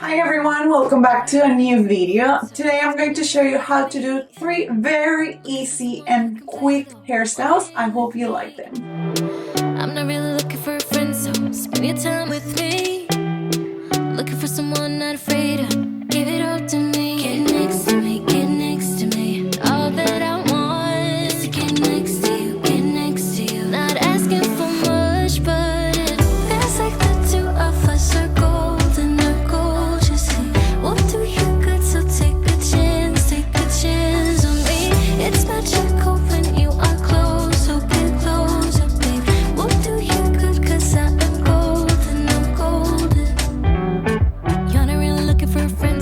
Hi everyone, welcome back to a new video. Today I'm going to show you how to do 3 very easy and quick hairstyles. I hope you like them. I'm not really looking for a friend, so spend your time with me. Looking for someone not afraid to give it all to me. Get next to me, get next to me. All that I want is to get next to you, get next to you. Not asking for much, but it feels like the two of us are golden, are gold. You see, we'll do you good, so take a chance on me. It's magical when you are close, so get closer, babe. We'll do you good, 'cause I am golden, I'm golden. You're not really looking for a friend,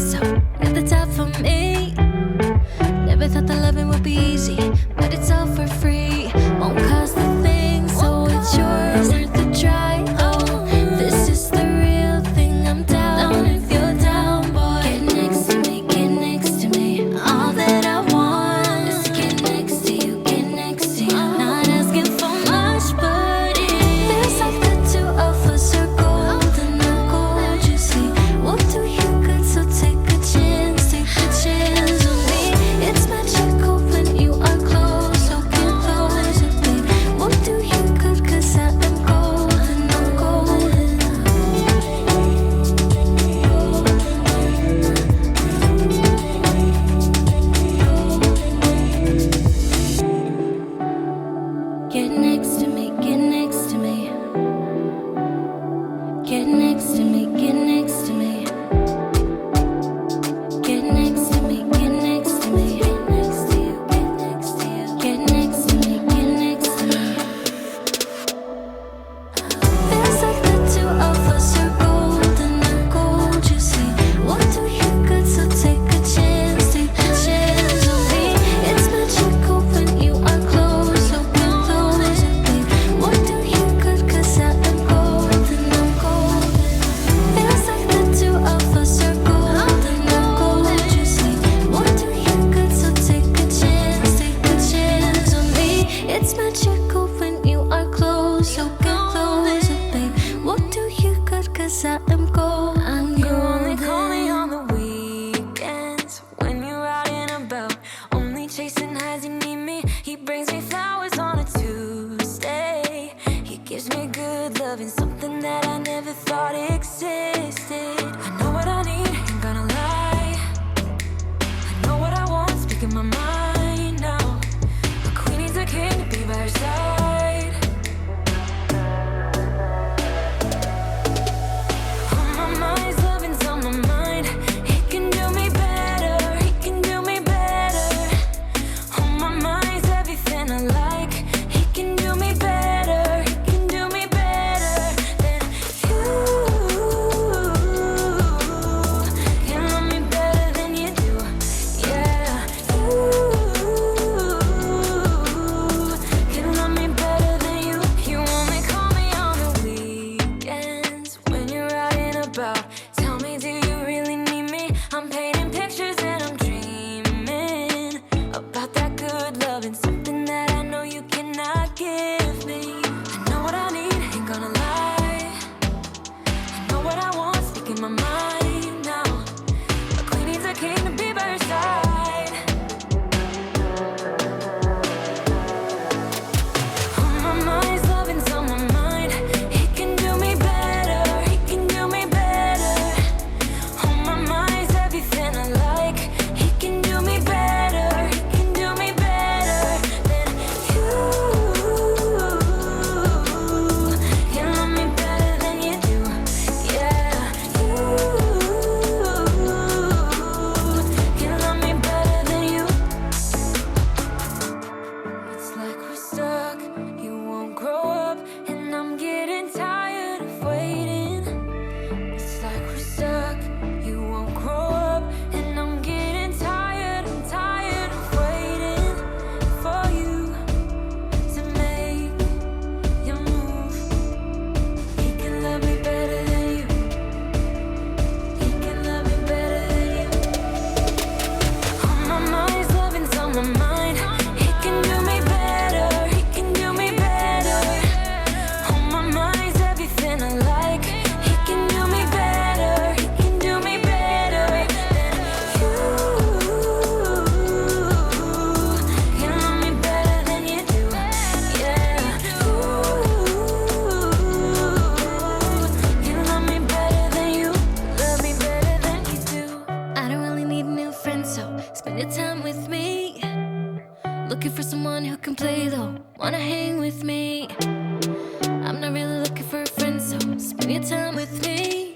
me. I'm not really looking for a friend, so spend your time with me.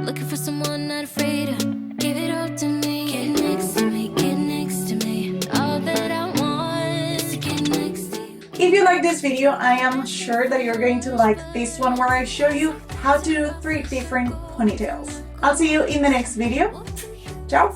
Looking for someone not afraid to give it all to me. Get next to me, get next to me. All that I want is to get next to you. If you like this video, I am sure that you're going to like this one where I show you how to do 3 different ponytails. I'll see you in the next video. Ciao!